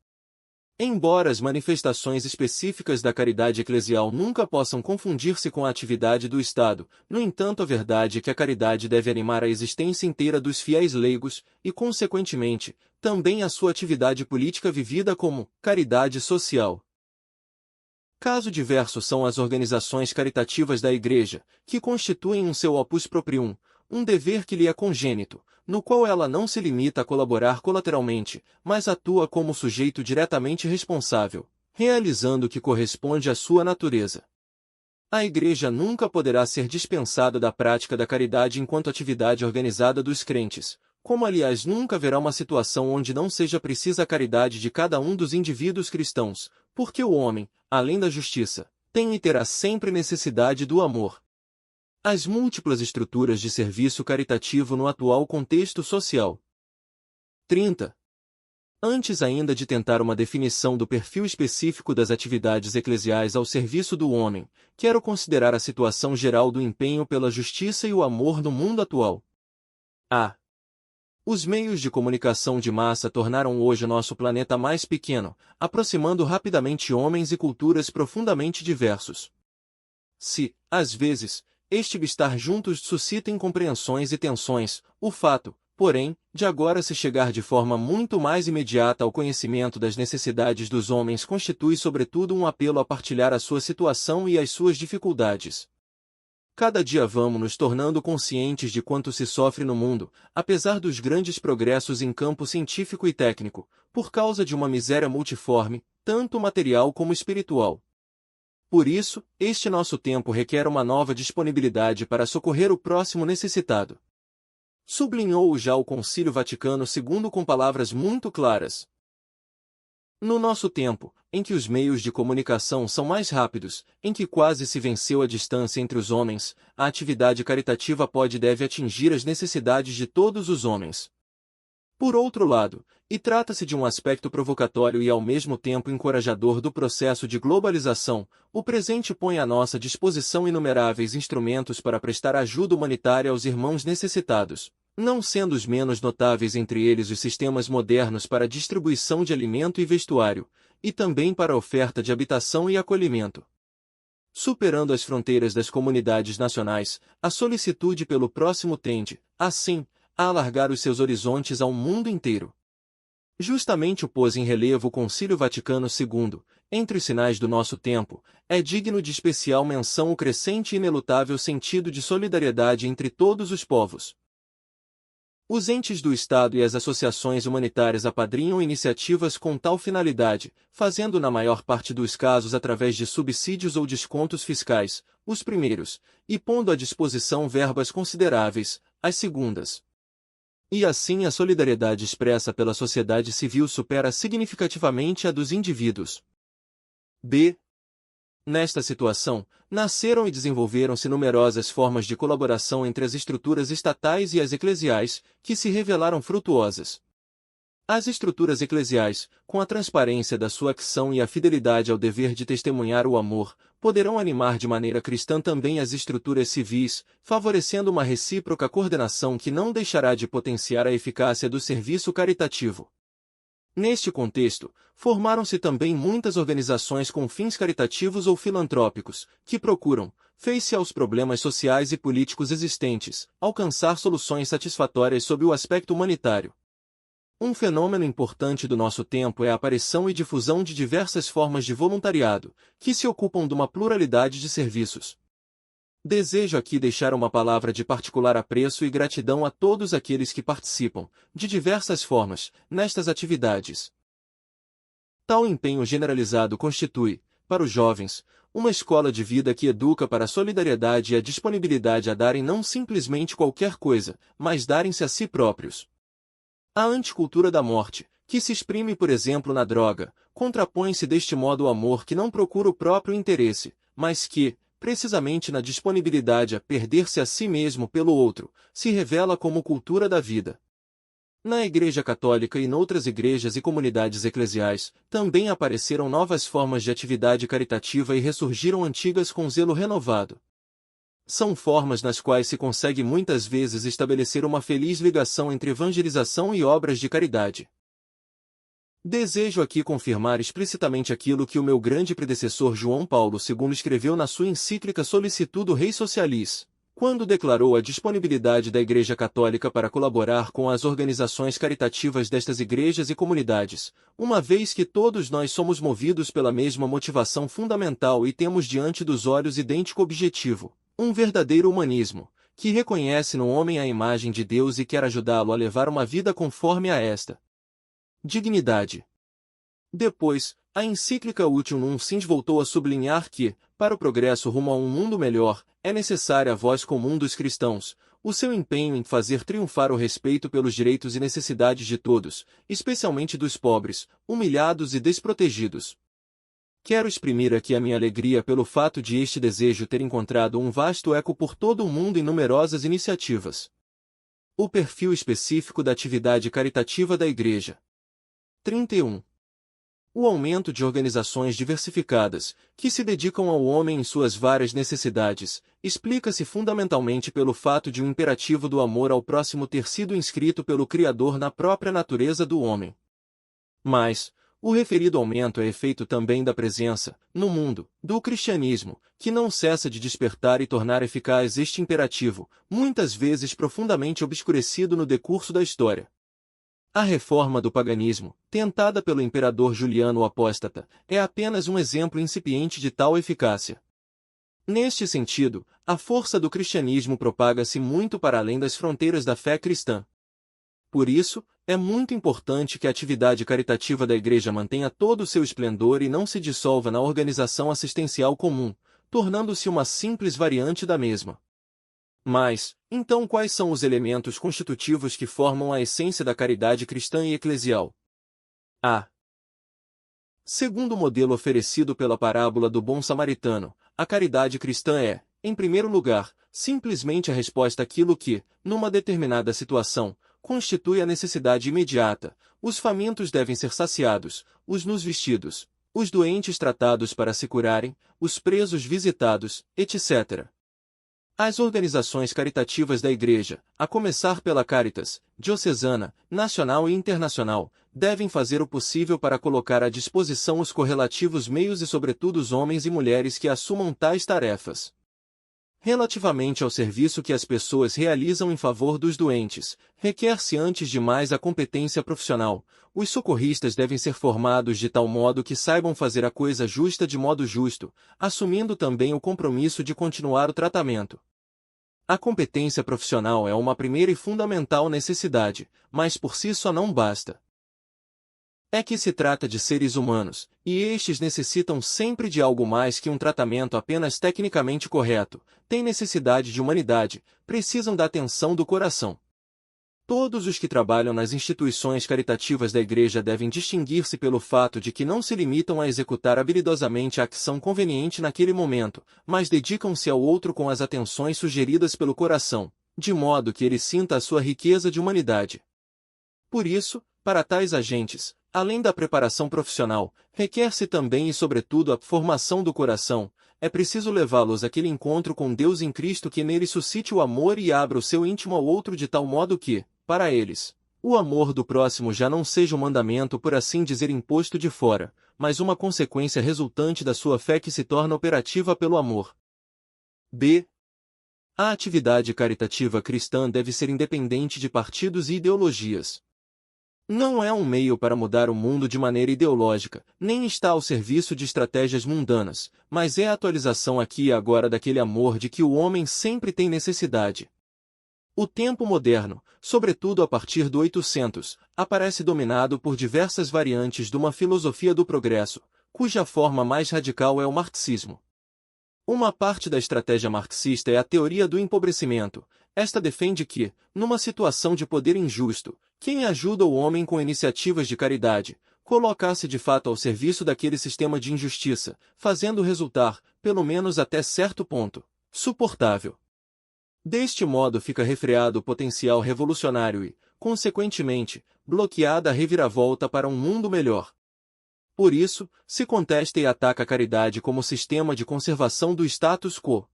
Embora as manifestações específicas da caridade eclesial nunca possam confundir-se com a atividade do Estado, no entanto a verdade é que a caridade deve animar a existência inteira dos fiéis leigos, e consequentemente, também a sua atividade política vivida como caridade social. Caso diverso são as organizações caritativas da Igreja, que constituem um seu opus proprium, um dever que lhe é congênito, no qual ela não se limita a colaborar colateralmente, mas atua como sujeito diretamente responsável, realizando o que corresponde à sua natureza. A Igreja nunca poderá ser dispensada da prática da caridade enquanto atividade organizada dos crentes, como aliás nunca haverá uma situação onde não seja precisa a caridade de cada um dos indivíduos cristãos, porque o homem, além da justiça, tem e terá sempre necessidade do amor. As múltiplas estruturas de serviço caritativo no atual contexto social. 30. Antes ainda de tentar uma definição do perfil específico das atividades eclesiais ao serviço do homem, quero considerar a situação geral do empenho pela justiça e o amor no mundo atual. A. Os meios de comunicação de massa tornaram hoje nosso planeta mais pequeno, aproximando rapidamente homens e culturas profundamente diversos. Se, às vezes, este estar juntos suscita incompreensões e tensões, o fato, porém, de agora se chegar de forma muito mais imediata ao conhecimento das necessidades dos homens constitui sobretudo um apelo a partilhar a sua situação e as suas dificuldades. Cada dia vamos nos tornando conscientes de quanto se sofre no mundo, apesar dos grandes progressos em campo científico e técnico, por causa de uma miséria multiforme, tanto material como espiritual. Por isso, este nosso tempo requer uma nova disponibilidade para socorrer o próximo necessitado. Sublinhou já o Concílio Vaticano II com palavras muito claras. No nosso tempo, em que os meios de comunicação são mais rápidos, em que quase se venceu a distância entre os homens, a atividade caritativa pode e deve atingir as necessidades de todos os homens. Por outro lado, e trata-se de um aspecto provocatório e ao mesmo tempo encorajador do processo de globalização, o presente põe à nossa disposição inumeráveis instrumentos para prestar ajuda humanitária aos irmãos necessitados, não sendo os menos notáveis entre eles os sistemas modernos para distribuição de alimento e vestuário, e também para a oferta de habitação e acolhimento. Superando as fronteiras das comunidades nacionais, a solicitude pelo próximo tende, assim, a alargar os seus horizontes ao mundo inteiro. Justamente o pôs em relevo o Concílio Vaticano II, entre os sinais do nosso tempo, é digno de especial menção o crescente e inelutável sentido de solidariedade entre todos os povos. Os entes do Estado e as associações humanitárias apadrinham iniciativas com tal finalidade, fazendo na maior parte dos casos através de subsídios ou descontos fiscais, os primeiros, e pondo à disposição verbas consideráveis, as segundas. E assim a solidariedade expressa pela sociedade civil supera significativamente a dos indivíduos. B. Nesta situação, nasceram e desenvolveram-se numerosas formas de colaboração entre as estruturas estatais e as eclesiais, que se revelaram frutuosas. As estruturas eclesiais, com a transparência da sua ação e a fidelidade ao dever de testemunhar o amor, poderão animar de maneira cristã também as estruturas civis, favorecendo uma recíproca coordenação que não deixará de potenciar a eficácia do serviço caritativo. Neste contexto, formaram-se também muitas organizações com fins caritativos ou filantrópicos, que procuram, face aos problemas sociais e políticos existentes, alcançar soluções satisfatórias sob o aspecto humanitário. Um fenômeno importante do nosso tempo é a aparição e difusão de diversas formas de voluntariado, que se ocupam de uma pluralidade de serviços. Desejo aqui deixar uma palavra de particular apreço e gratidão a todos aqueles que participam, de diversas formas, nestas atividades. Tal empenho generalizado constitui, para os jovens, uma escola de vida que educa para a solidariedade e a disponibilidade a darem não simplesmente qualquer coisa, mas darem-se a si próprios. A anticultura da morte, que se exprime por exemplo na droga, contrapõe-se deste modo ao amor que não procura o próprio interesse, mas que, precisamente na disponibilidade a perder-se a si mesmo pelo outro, se revela como cultura da vida. Na Igreja Católica e noutras igrejas e comunidades eclesiais, também apareceram novas formas de atividade caritativa e ressurgiram antigas com zelo renovado. São formas nas quais se consegue muitas vezes estabelecer uma feliz ligação entre evangelização e obras de caridade. Desejo aqui confirmar explicitamente aquilo que o meu grande predecessor João Paulo II escreveu na sua encíclica Solicitudo Rei Socialis, quando declarou a disponibilidade da Igreja Católica para colaborar com as organizações caritativas destas igrejas e comunidades, uma vez que todos nós somos movidos pela mesma motivação fundamental e temos diante dos olhos idêntico objetivo, um verdadeiro humanismo, que reconhece no homem a imagem de Deus e quer ajudá-lo a levar uma vida conforme a esta dignidade. Depois, a encíclica Útil Nunciens voltou a sublinhar que, para o progresso rumo a um mundo melhor, é necessária a voz comum dos cristãos, o seu empenho em fazer triunfar o respeito pelos direitos e necessidades de todos, especialmente dos pobres, humilhados e desprotegidos. Quero exprimir aqui a minha alegria pelo fato de este desejo ter encontrado um vasto eco por todo o mundo em numerosas iniciativas. O perfil específico da atividade caritativa da Igreja. 31. O aumento de organizações diversificadas, que se dedicam ao homem em suas várias necessidades, explica-se fundamentalmente pelo fato de um imperativo do amor ao próximo ter sido inscrito pelo Criador na própria natureza do homem. Mas, o referido aumento é efeito também da presença, no mundo, do cristianismo, que não cessa de despertar e tornar eficaz este imperativo, muitas vezes profundamente obscurecido no decurso da história. A reforma do paganismo, tentada pelo imperador Juliano o Apóstata, é apenas um exemplo incipiente de tal eficácia. Neste sentido, a força do cristianismo propaga-se muito para além das fronteiras da fé cristã. Por isso, é muito importante que a atividade caritativa da Igreja mantenha todo o seu esplendor e não se dissolva na organização assistencial comum, tornando-se uma simples variante da mesma. Mas, então quais são os elementos constitutivos que formam a essência da caridade cristã e eclesial? A. Segundo o modelo oferecido pela parábola do bom samaritano, a caridade cristã é, em primeiro lugar, simplesmente a resposta àquilo que, numa determinada situação, constitui a necessidade imediata. Os famintos devem ser saciados, os nus vestidos, os doentes tratados para se curarem, os presos visitados, etc. As organizações caritativas da Igreja, a começar pela Caritas, diocesana, nacional e internacional, devem fazer o possível para colocar à disposição os correlativos meios e sobretudo os homens e mulheres que assumam tais tarefas. Relativamente ao serviço que as pessoas realizam em favor dos doentes, requer-se antes de mais a competência profissional. Os socorristas devem ser formados de tal modo que saibam fazer a coisa justa de modo justo, assumindo também o compromisso de continuar o tratamento. A competência profissional é uma primeira e fundamental necessidade, mas por si só não basta. É que se trata de seres humanos, e estes necessitam sempre de algo mais que um tratamento apenas tecnicamente correto, têm necessidade de humanidade, precisam da atenção do coração. Todos os que trabalham nas instituições caritativas da Igreja devem distinguir-se pelo fato de que não se limitam a executar habilidosamente a ação conveniente naquele momento, mas dedicam-se ao outro com as atenções sugeridas pelo coração, de modo que ele sinta a sua riqueza de humanidade. Por isso, para tais agentes, além da preparação profissional, requer-se também e sobretudo a formação do coração. É preciso levá-los àquele encontro com Deus em Cristo que nele suscite o amor e abra o seu íntimo ao outro de tal modo que, para eles, o amor do próximo já não seja um mandamento por assim dizer imposto de fora, mas uma consequência resultante da sua fé que se torna operativa pelo amor. B. A atividade caritativa cristã deve ser independente de partidos e ideologias. Não é um meio para mudar o mundo de maneira ideológica, nem está ao serviço de estratégias mundanas, mas é a atualização aqui e agora daquele amor de que o homem sempre tem necessidade. O tempo moderno, sobretudo a partir do 800, aparece dominado por diversas variantes de uma filosofia do progresso, cuja forma mais radical é o marxismo. Uma parte da estratégia marxista é a teoria do empobrecimento. Esta defende que, numa situação de poder injusto, quem ajuda o homem com iniciativas de caridade, coloca-se de fato ao serviço daquele sistema de injustiça, fazendo resultar, pelo menos até certo ponto, suportável. Deste modo fica refreado o potencial revolucionário e, consequentemente, bloqueada a reviravolta para um mundo melhor. Por isso, se contesta e ataca a caridade como sistema de conservação do status quo.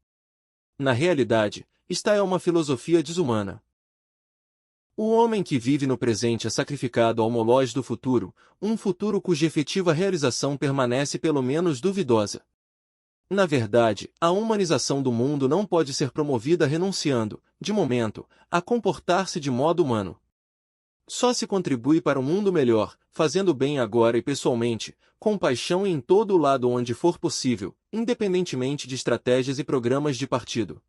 Na realidade, esta é uma filosofia desumana. O homem que vive no presente é sacrificado ao molós do futuro, um futuro cuja efetiva realização permanece pelo menos duvidosa. Na verdade, a humanização do mundo não pode ser promovida renunciando, de momento, a comportar-se de modo humano. Só se contribui para um mundo melhor, fazendo bem agora e pessoalmente, com paixão e em todo o lado onde for possível, independentemente de estratégias e programas de partido.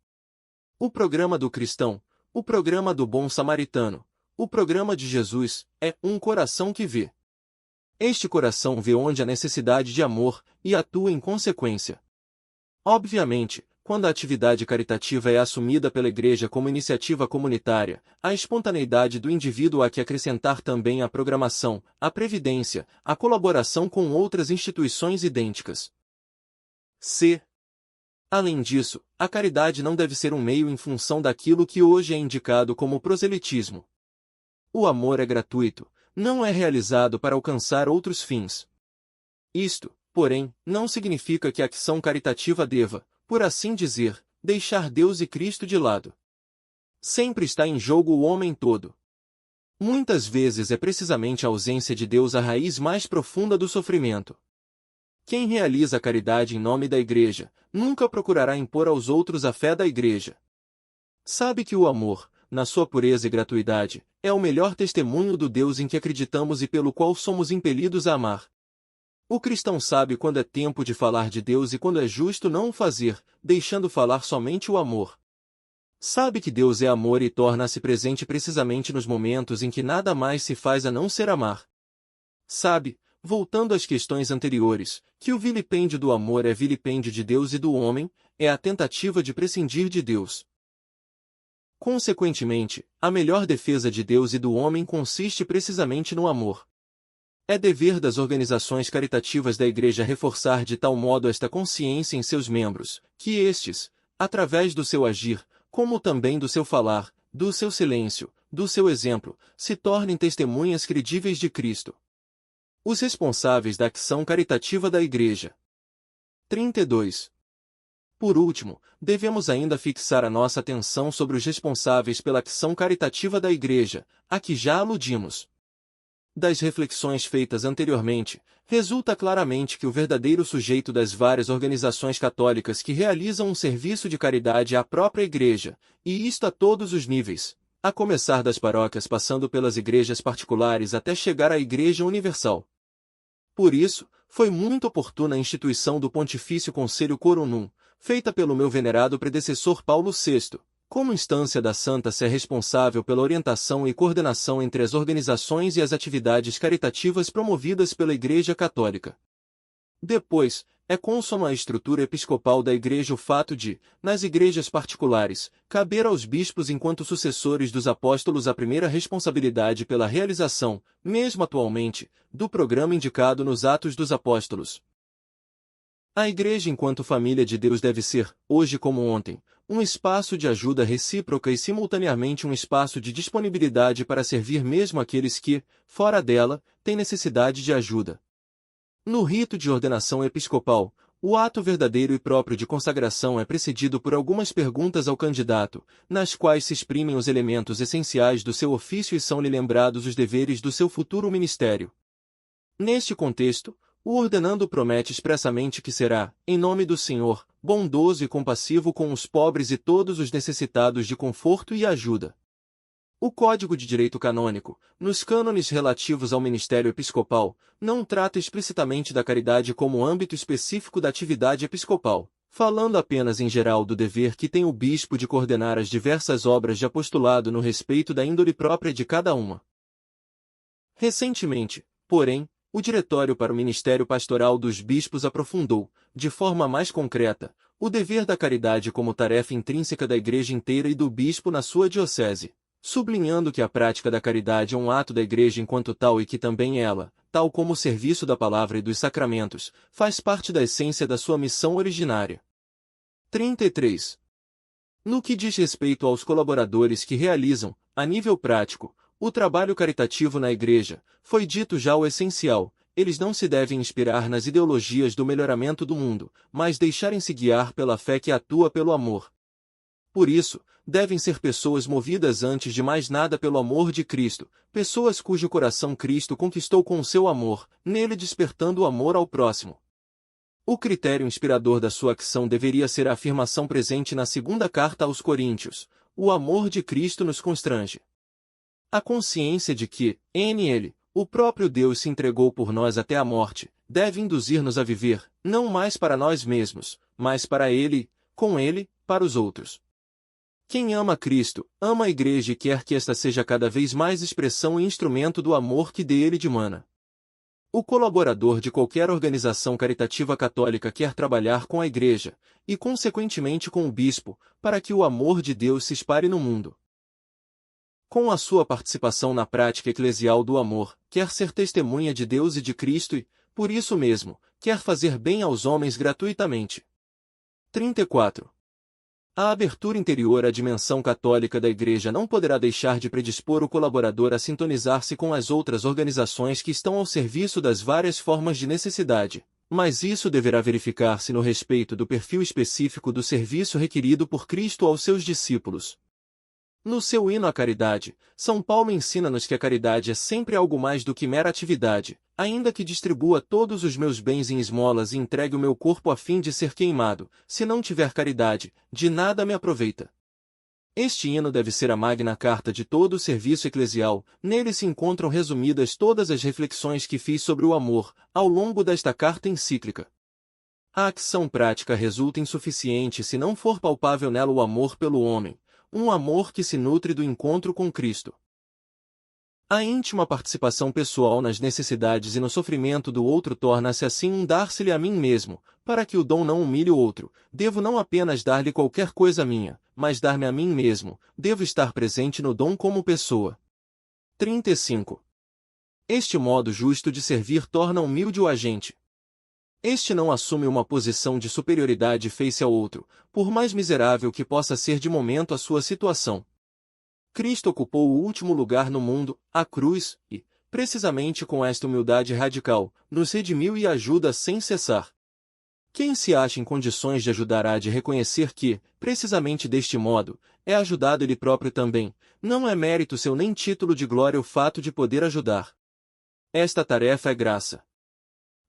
O programa do cristão, o programa do bom samaritano, o programa de Jesus, é um coração que vê. Este coração vê onde há necessidade de amor, e atua em consequência. Obviamente, quando a atividade caritativa é assumida pela Igreja como iniciativa comunitária, a espontaneidade do indivíduo há que acrescentar também a programação, a previdência, a colaboração com outras instituições idênticas. C. Além disso, a caridade não deve ser um meio em função daquilo que hoje é indicado como proselitismo. O amor é gratuito, não é realizado para alcançar outros fins. Isto, porém, não significa que a ação caritativa deva, por assim dizer, deixar Deus e Cristo de lado. Sempre está em jogo o homem todo. Muitas vezes é precisamente a ausência de Deus a raiz mais profunda do sofrimento. Quem realiza a caridade em nome da Igreja, nunca procurará impor aos outros a fé da Igreja. Sabe que o amor, na sua pureza e gratuidade, é o melhor testemunho do Deus em que acreditamos e pelo qual somos impelidos a amar. O cristão sabe quando é tempo de falar de Deus e quando é justo não o fazer, deixando falar somente o amor. Sabe que Deus é amor e torna-se presente precisamente nos momentos em que nada mais se faz a não ser amar. Sabe, voltando às questões anteriores, que o vilipêndio do amor é vilipêndio de Deus e do homem, é a tentativa de prescindir de Deus. Consequentemente, a melhor defesa de Deus e do homem consiste precisamente no amor. É dever das organizações caritativas da Igreja reforçar de tal modo esta consciência em seus membros, que estes, através do seu agir, como também do seu falar, do seu silêncio, do seu exemplo, se tornem testemunhas credíveis de Cristo. Os responsáveis da ação caritativa da Igreja. 32. Por último, devemos ainda fixar a nossa atenção sobre os responsáveis pela ação caritativa da Igreja, a que já aludimos. Das reflexões feitas anteriormente, resulta claramente que o verdadeiro sujeito das várias organizações católicas que realizam um serviço de caridade é a própria Igreja, e isto a todos os níveis, a começar das paróquias passando pelas igrejas particulares até chegar à Igreja Universal. Por isso, foi muito oportuna a instituição do Pontifício Conselho Coronum, feita pelo meu venerado predecessor Paulo VI, como instância da Santa Sé responsável pela orientação e coordenação entre as organizações e as atividades caritativas promovidas pela Igreja Católica. Depois, é consono à estrutura episcopal da Igreja o fato de, nas igrejas particulares, caber aos bispos enquanto sucessores dos apóstolos a primeira responsabilidade pela realização, mesmo atualmente, do programa indicado nos Atos dos Apóstolos. A Igreja enquanto família de Deus deve ser, hoje como ontem, um espaço de ajuda recíproca e simultaneamente um espaço de disponibilidade para servir mesmo aqueles que, fora dela, têm necessidade de ajuda. No rito de ordenação episcopal, o ato verdadeiro e próprio de consagração é precedido por algumas perguntas ao candidato, nas quais se exprimem os elementos essenciais do seu ofício e são-lhe lembrados os deveres do seu futuro ministério. Neste contexto, o ordenando promete expressamente que será, em nome do Senhor, bondoso e compassivo com os pobres e todos os necessitados de conforto e ajuda. O Código de Direito Canônico, nos cânones relativos ao ministério episcopal, não trata explicitamente da caridade como âmbito específico da atividade episcopal, falando apenas em geral do dever que tem o bispo de coordenar as diversas obras de apostolado no respeito da índole própria de cada uma. Recentemente, porém, o Diretório para o Ministério Pastoral dos Bispos aprofundou, de forma mais concreta, o dever da caridade como tarefa intrínseca da Igreja inteira e do bispo na sua diocese, sublinhando que a prática da caridade é um ato da Igreja enquanto tal e que também ela, tal como o serviço da palavra e dos sacramentos, faz parte da essência da sua missão originária. 33. No que diz respeito aos colaboradores que realizam, a nível prático, o trabalho caritativo na Igreja, foi dito já o essencial, eles não se devem inspirar nas ideologias do melhoramento do mundo, mas deixarem-se guiar pela fé que atua pelo amor. Por isso, devem ser pessoas movidas antes de mais nada pelo amor de Cristo, pessoas cujo coração Cristo conquistou com o seu amor, nele despertando o amor ao próximo. O critério inspirador da sua ação deveria ser a afirmação presente na segunda carta aos Coríntios: o amor de Cristo nos constrange. A consciência de que, em ele, o próprio Deus se entregou por nós até a morte, deve induzir-nos a viver, não mais para nós mesmos, mas para ele, com ele, para os outros. Quem ama Cristo, ama a Igreja e quer que esta seja cada vez mais expressão e instrumento do amor que dele dimana. O colaborador de qualquer organização caritativa católica quer trabalhar com a Igreja, e consequentemente com o bispo, para que o amor de Deus se espalhe no mundo. Com a sua participação na prática eclesial do amor, quer ser testemunha de Deus e de Cristo e, por isso mesmo, quer fazer bem aos homens gratuitamente. 34. A abertura interior à dimensão católica da Igreja não poderá deixar de predispor o colaborador a sintonizar-se com as outras organizações que estão ao serviço das várias formas de necessidade, mas isso deverá verificar-se no respeito do perfil específico do serviço requerido por Cristo aos seus discípulos. No seu hino à caridade, São Paulo ensina-nos que a caridade é sempre algo mais do que mera atividade, ainda que distribua todos os meus bens em esmolas e entregue o meu corpo a fim de ser queimado, se não tiver caridade, de nada me aproveita. Este hino deve ser a magna carta de todo o serviço eclesial. Nele se encontram resumidas todas as reflexões que fiz sobre o amor, ao longo desta carta encíclica. A ação prática resulta insuficiente se não for palpável nela o amor pelo homem, um amor que se nutre do encontro com Cristo. A íntima participação pessoal nas necessidades e no sofrimento do outro torna-se assim um dar-se-lhe a mim mesmo, para que o dom não humilhe o outro. Devo não apenas dar-lhe qualquer coisa minha, mas dar-me a mim mesmo. Devo estar presente no dom como pessoa. 35. Este modo justo de servir torna humilde o agente. Este não assume uma posição de superioridade face ao outro, por mais miserável que possa ser de momento a sua situação. Cristo ocupou o último lugar no mundo, a cruz, e, precisamente com esta humildade radical, nos redimiu e ajuda sem cessar. Quem se acha em condições de ajudar há de reconhecer que, precisamente deste modo, é ajudado ele próprio também. Não é mérito seu nem título de glória o fato de poder ajudar. Esta tarefa é graça.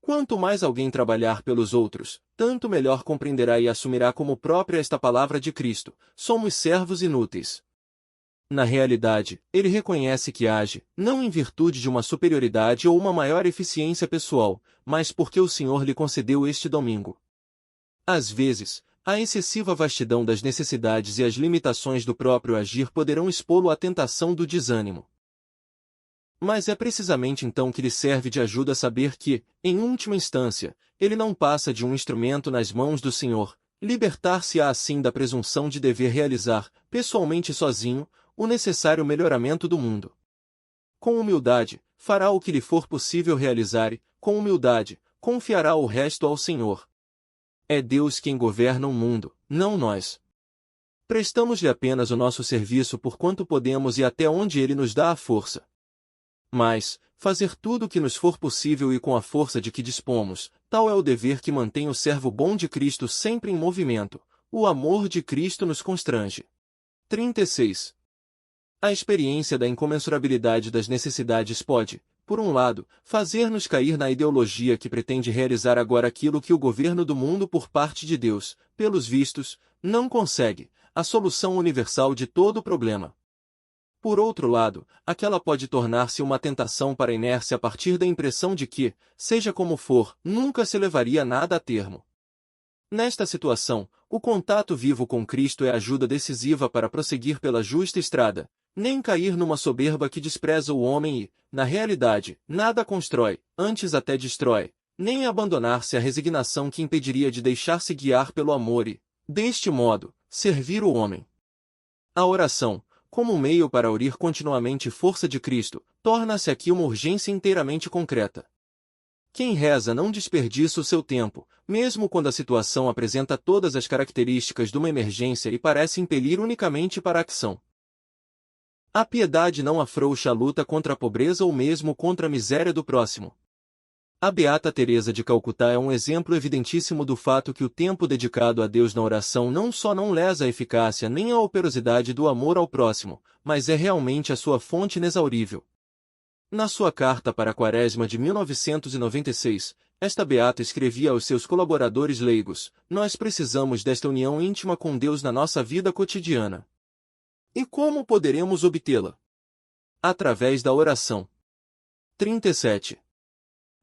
Quanto mais alguém trabalhar pelos outros, tanto melhor compreenderá e assumirá como própria esta palavra de Cristo: somos servos inúteis. Na realidade, ele reconhece que age, não em virtude de uma superioridade ou uma maior eficiência pessoal, mas porque o Senhor lhe concedeu este domingo. Às vezes, a excessiva vastidão das necessidades e as limitações do próprio agir poderão expô-lo à tentação do desânimo. Mas é precisamente então que lhe serve de ajuda saber que, em última instância, ele não passa de um instrumento nas mãos do Senhor, libertar-se-á assim da presunção de dever realizar, pessoalmente sozinho, o necessário melhoramento do mundo. Com humildade, fará o que lhe for possível realizar e, com humildade, confiará o resto ao Senhor. É Deus quem governa o mundo, não nós. Prestamos-lhe apenas o nosso serviço por quanto podemos e até onde ele nos dá a força. Mas, fazer tudo o que nos for possível e com a força de que dispomos, tal é o dever que mantém o servo bom de Cristo sempre em movimento. O amor de Cristo nos constrange. 36. A experiência da incomensurabilidade das necessidades pode, por um lado, fazer-nos cair na ideologia que pretende realizar agora aquilo que o governo do mundo por parte de Deus, pelos vistos, não consegue, a solução universal de todo o problema. Por outro lado, aquela pode tornar-se uma tentação para a inércia a partir da impressão de que, seja como for, nunca se levaria nada a termo. Nesta situação, o contato vivo com Cristo é ajuda decisiva para prosseguir pela justa estrada, nem cair numa soberba que despreza o homem e, na realidade, nada constrói, antes até destrói, nem abandonar-se à resignação que impediria de deixar-se guiar pelo amor e, deste modo, servir o homem. A oração, como um meio para aurir continuamente força de Cristo, torna-se aqui uma urgência inteiramente concreta. Quem reza não desperdiça o seu tempo, mesmo quando a situação apresenta todas as características de uma emergência e parece impelir unicamente para a ação. A piedade não afrouxa a luta contra a pobreza ou mesmo contra a miséria do próximo. A Beata Teresa de Calcutá é um exemplo evidentíssimo do fato que o tempo dedicado a Deus na oração não só não lesa a eficácia nem a operosidade do amor ao próximo, mas é realmente a sua fonte inexaurível. Na sua carta para a Quaresma de 1996, esta beata escrevia aos seus colaboradores leigos: nós precisamos desta união íntima com Deus na nossa vida cotidiana. E como poderemos obtê-la? Através da oração. 37.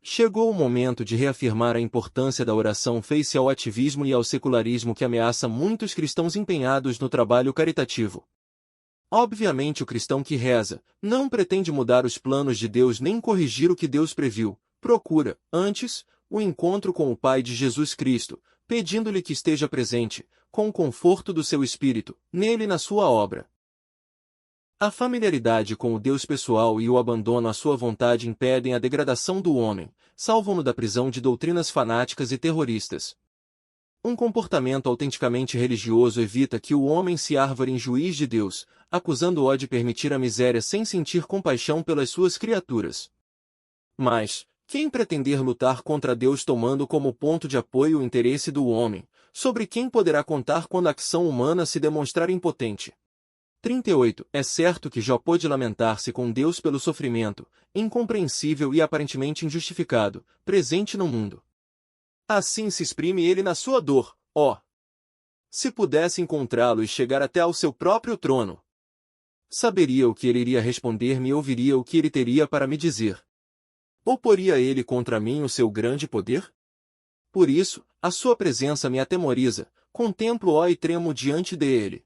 Chegou o momento de reafirmar a importância da oração face ao ativismo e ao secularismo que ameaça muitos cristãos empenhados no trabalho caritativo. Obviamente o cristão que reza, não pretende mudar os planos de Deus nem corrigir o que Deus previu, procura, antes, o encontro com o Pai de Jesus Cristo, pedindo-lhe que esteja presente, com o conforto do seu espírito, nele e na sua obra. A familiaridade com o Deus pessoal e o abandono à sua vontade impedem a degradação do homem, salvam-no da prisão de doutrinas fanáticas e terroristas. Um comportamento autenticamente religioso evita que o homem se arvore em juiz de Deus, acusando-o de permitir a miséria sem sentir compaixão pelas suas criaturas. Mas, quem pretender lutar contra Deus tomando como ponto de apoio o interesse do homem, sobre quem poderá contar quando a ação humana se demonstrar impotente? 38. É certo que Jó pôde lamentar-se com Deus pelo sofrimento, incompreensível e aparentemente injustificado, presente no mundo. Assim se exprime ele na sua dor, ó Se pudesse encontrá-lo e chegar até ao seu próprio trono, saberia o que ele iria responder-me e ouviria o que ele teria para me dizer. Oporia ele contra mim o seu grande poder? Por isso, a sua presença me atemoriza, contemplo-o e tremo diante dele.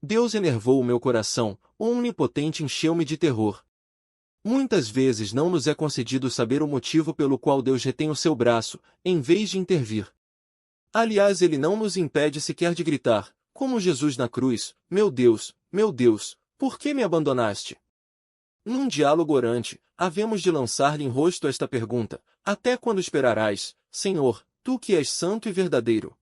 Deus enervou o meu coração, o Onipotente encheu-me de terror. Muitas vezes não nos é concedido saber o motivo pelo qual Deus retém o seu braço, em vez de intervir. Aliás, ele não nos impede sequer de gritar, como Jesus na cruz, meu Deus, por que me abandonaste? Num diálogo orante, havemos de lançar-lhe em rosto esta pergunta, até quando esperarás, Senhor, tu que és santo e verdadeiro?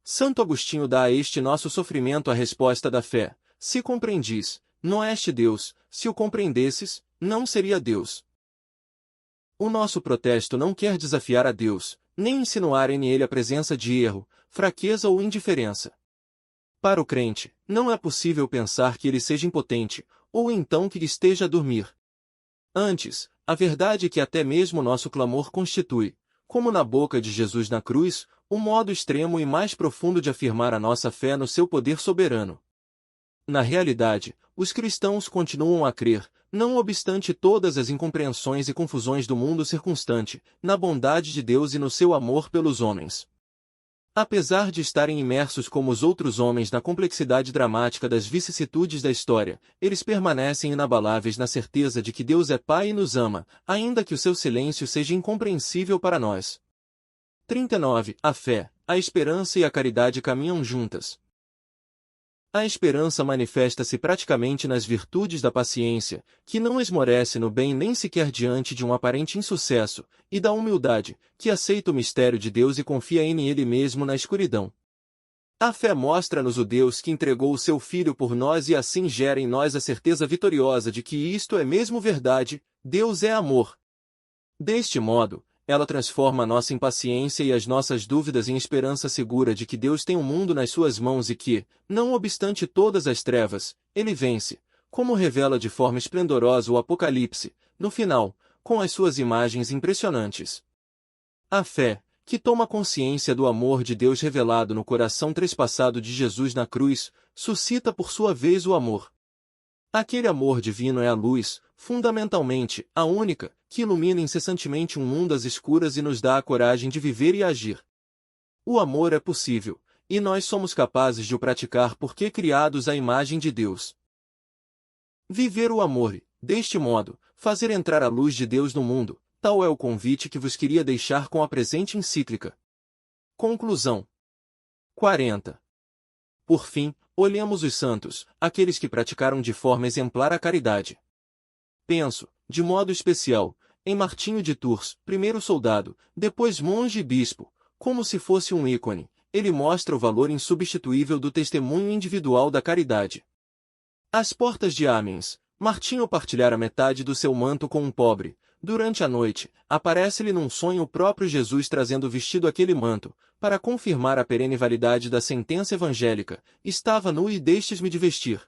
Santo Agostinho dá a este nosso sofrimento a resposta da fé, se compreendis, não és Deus, se o compreendesses, não seria Deus. O nosso protesto não quer desafiar a Deus, nem insinuar em ele a presença de erro, fraqueza ou indiferença. Para o crente, não é possível pensar que ele seja impotente, ou então que esteja a dormir. Antes, a verdade é que até mesmo nosso clamor constitui, como na boca de Jesus na cruz, o modo extremo e mais profundo de afirmar a nossa fé no seu poder soberano. Na realidade, os cristãos continuam a crer, não obstante todas as incompreensões e confusões do mundo circunstante, na bondade de Deus e no seu amor pelos homens. Apesar de estarem imersos como os outros homens na complexidade dramática das vicissitudes da história, eles permanecem inabaláveis na certeza de que Deus é Pai e nos ama, ainda que o seu silêncio seja incompreensível para nós. 39. A fé, a esperança e a caridade caminham juntas. A esperança manifesta-se praticamente nas virtudes da paciência, que não esmorece no bem nem sequer diante de um aparente insucesso, e da humildade, que aceita o mistério de Deus e confia em Ele mesmo na escuridão. A fé mostra-nos o Deus que entregou o seu Filho por nós e assim gera em nós a certeza vitoriosa de que isto é mesmo verdade, Deus é amor. Deste modo, ela transforma a nossa impaciência e as nossas dúvidas em esperança segura de que Deus tem o mundo nas suas mãos e que, não obstante todas as trevas, Ele vence, como revela de forma esplendorosa o Apocalipse, no final, com as suas imagens impressionantes. A fé, que toma consciência do amor de Deus revelado no coração trespassado de Jesus na cruz, suscita por sua vez o amor. Aquele amor divino é a luz, fundamentalmente, a única, que ilumina incessantemente um mundo às escuras e nos dá a coragem de viver e agir. O amor é possível, e nós somos capazes de o praticar porque criados à imagem de Deus. Viver o amor e, deste modo, fazer entrar a luz de Deus no mundo, tal é o convite que vos queria deixar com a presente encíclica. Conclusão. 40. Por fim, olhemos os santos, aqueles que praticaram de forma exemplar a caridade. Penso, de modo especial, em Martinho de Tours, primeiro soldado, depois monge e bispo, como se fosse um ícone. Ele mostra o valor insubstituível do testemunho individual da caridade. Às portas de Amiens, Martinho partilhara metade do seu manto com um pobre. Durante a noite, aparece-lhe num sonho o próprio Jesus trazendo vestido aquele manto, para confirmar a perene validade da sentença evangélica: estava nu e destes-me de vestir.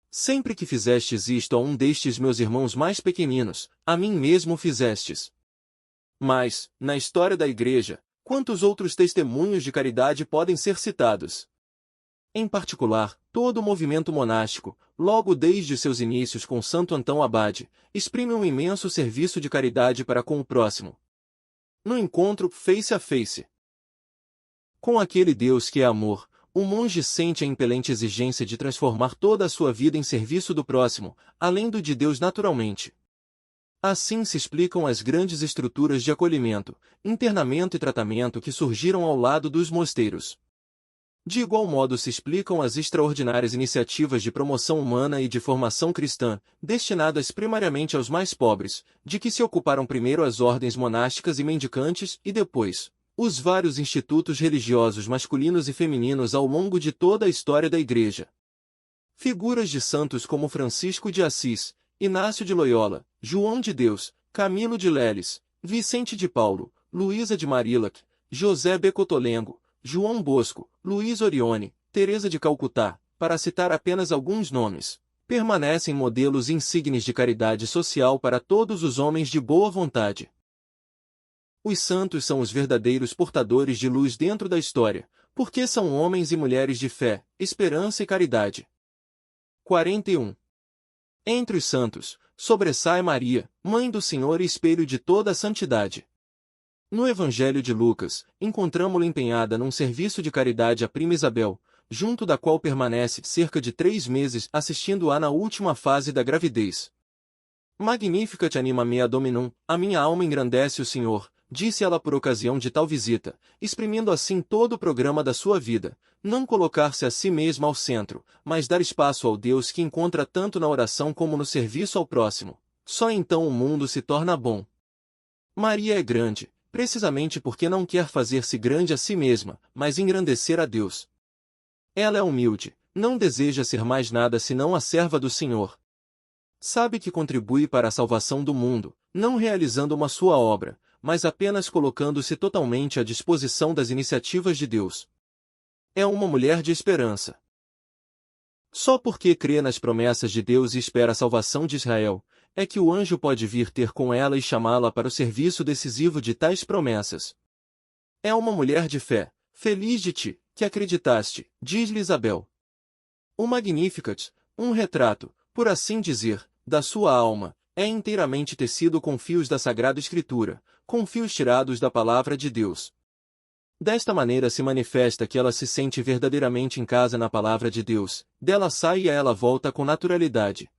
Sempre que fizestes isto a um destes meus irmãos mais pequeninos, a mim mesmo fizestes. Mas, na história da Igreja, quantos outros testemunhos de caridade podem ser citados? Em particular, todo o movimento monástico, logo desde seus inícios com Santo Antão Abade, exprime um imenso serviço de caridade para com o próximo. No encontro face a face com aquele Deus que é amor, o monge sente a impelente exigência de transformar toda a sua vida em serviço do próximo, além do de Deus naturalmente. Assim se explicam as grandes estruturas de acolhimento, internamento e tratamento que surgiram ao lado dos mosteiros. De igual modo se explicam as extraordinárias iniciativas de promoção humana e de formação cristã, destinadas primariamente aos mais pobres, de que se ocuparam primeiro as ordens monásticas e mendicantes e depois os vários institutos religiosos masculinos e femininos ao longo de toda a história da Igreja. Figuras de santos como Francisco de Assis, Inácio de Loyola, João de Deus, Camilo de Leles, Vicente de Paulo, Luísa de Marillac, José Becotolengo, João Bosco, Luiz Orione, Teresa de Calcutá, para citar apenas alguns nomes, permanecem modelos insignes de caridade social para todos os homens de boa vontade. Os santos são os verdadeiros portadores de luz dentro da história, porque são homens e mulheres de fé, esperança e caridade. 41. Entre os santos, sobressai Maria, Mãe do Senhor e espelho de toda a santidade. No Evangelho de Lucas, encontramo-la empenhada num serviço de caridade à prima Isabel, junto da qual permanece cerca de 3 meses assistindo-a na última fase da gravidez. Magnificat anima mea Dominum, a minha alma engrandece o Senhor, disse ela por ocasião de tal visita, exprimindo assim todo o programa da sua vida, não colocar-se a si mesma ao centro, mas dar espaço ao Deus que encontra tanto na oração como no serviço ao próximo. Só então o mundo se torna bom. Maria é grande, precisamente porque não quer fazer-se grande a si mesma, mas engrandecer a Deus. Ela é humilde, não deseja ser mais nada senão a serva do Senhor. Sabe que contribui para a salvação do mundo, não realizando uma sua obra, mas apenas colocando-se totalmente à disposição das iniciativas de Deus. É uma mulher de esperança. Só porque crê nas promessas de Deus e espera a salvação de Israel, é que o anjo pode vir ter com ela e chamá-la para o serviço decisivo de tais promessas. É uma mulher de fé, feliz de ti, que acreditaste, diz-lhe Isabel. O Magnificat, um retrato, por assim dizer, da sua alma, é inteiramente tecido com fios da Sagrada Escritura, com fios tirados da Palavra de Deus. Desta maneira se manifesta que ela se sente verdadeiramente em casa na Palavra de Deus, dela sai e a ela volta com naturalidade.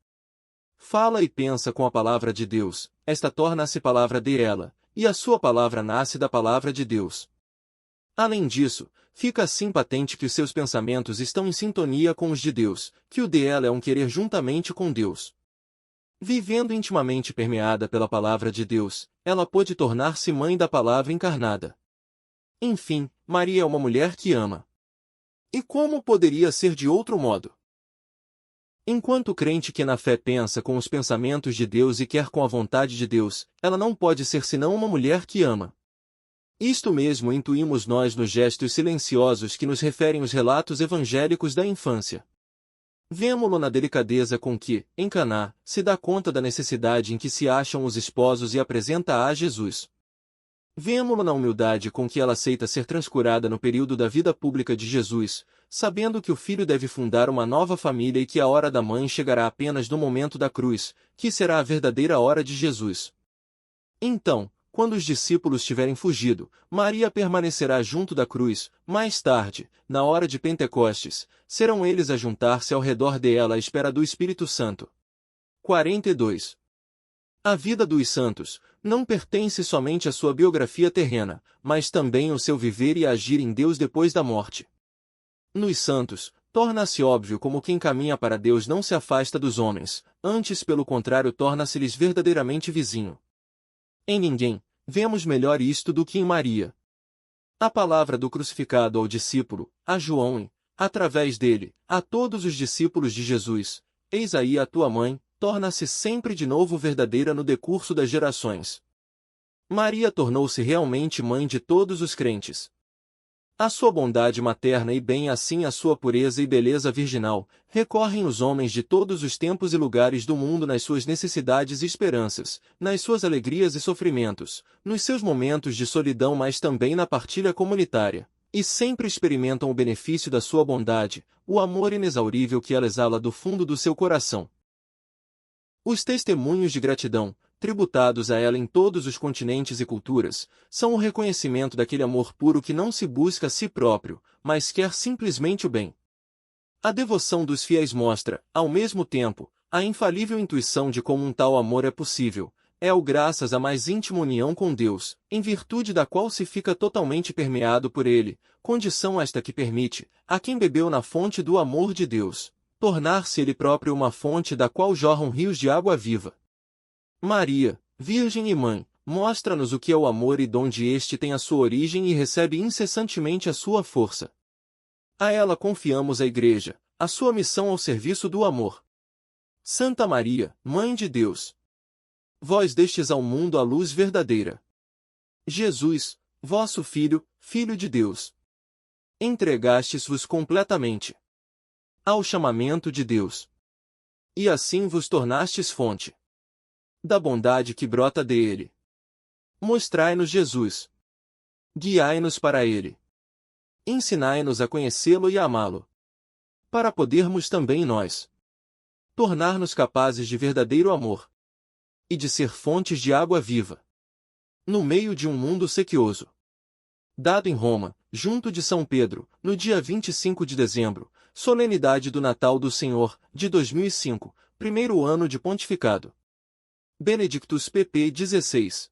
Fala e pensa com a Palavra de Deus, esta torna-se palavra de ela, e a sua palavra nasce da Palavra de Deus. Além disso, fica assim patente que os seus pensamentos estão em sintonia com os de Deus, que o de ela é um querer juntamente com Deus. Vivendo intimamente permeada pela Palavra de Deus, ela pôde tornar-se mãe da Palavra encarnada. Enfim, Maria é uma mulher que ama. E como poderia ser de outro modo? Enquanto o crente que na fé pensa com os pensamentos de Deus e quer com a vontade de Deus, ela não pode ser senão uma mulher que ama. Isto mesmo intuímos nós nos gestos silenciosos que nos referem os relatos evangélicos da infância. Vemo-lo na delicadeza com que, em Caná, se dá conta da necessidade em que se acham os esposos e apresenta a Jesus. Vemo-lo na humildade com que ela aceita ser transcurada no período da vida pública de Jesus, sabendo que o filho deve fundar uma nova família e que a hora da mãe chegará apenas no momento da cruz, que será a verdadeira hora de Jesus. Então, quando os discípulos tiverem fugido, Maria permanecerá junto da cruz. Mais tarde, na hora de Pentecostes, serão eles a juntar-se ao redor dela à espera do Espírito Santo. 42. A vida dos santos não pertence somente à sua biografia terrena, mas também ao seu viver e agir em Deus depois da morte. Nos santos, torna-se óbvio como quem caminha para Deus não se afasta dos homens, antes pelo contrário torna-se-lhes verdadeiramente vizinho. Em ninguém vemos melhor isto do que em Maria. A palavra do crucificado ao discípulo, a João e, através dele, a todos os discípulos de Jesus, eis aí a tua mãe, torna-se sempre de novo verdadeira no decurso das gerações. Maria tornou-se realmente mãe de todos os crentes. A sua bondade materna e bem assim a sua pureza e beleza virginal, recorrem os homens de todos os tempos e lugares do mundo nas suas necessidades e esperanças, nas suas alegrias e sofrimentos, nos seus momentos de solidão mas também na partilha comunitária, e sempre experimentam o benefício da sua bondade, o amor inexaurível que ela exala do fundo do seu coração. Os testemunhos de gratidão, tributados a ela em todos os continentes e culturas, são o reconhecimento daquele amor puro que não se busca a si próprio, mas quer simplesmente o bem. A devoção dos fiéis mostra, ao mesmo tempo, a infalível intuição de como um tal amor é possível, é o graças à mais íntima união com Deus, em virtude da qual se fica totalmente permeado por Ele, condição esta que permite, a quem bebeu na fonte do amor de Deus, tornar-se Ele próprio uma fonte da qual jorram rios de água viva. Maria, Virgem e Mãe, mostra-nos o que é o amor e donde este tem a sua origem e recebe incessantemente a sua força. A ela confiamos a Igreja, a sua missão ao serviço do amor. Santa Maria, Mãe de Deus, vós destes ao mundo a luz verdadeira. Jesus, vosso Filho, Filho de Deus, entregastes-vos completamente ao chamamento de Deus, e assim vos tornastes fonte da bondade que brota dele. Mostrai-nos Jesus. Guiai-nos para ele. Ensinai-nos a conhecê-lo e a amá-lo, para podermos também nós tornar-nos capazes de verdadeiro amor e de ser fontes de água viva no meio de um mundo sequioso. Dado em Roma, junto de São Pedro, no dia 25 de dezembro, solenidade do Natal do Senhor, de 2005, primeiro ano de pontificado. Benedictus pp. 16.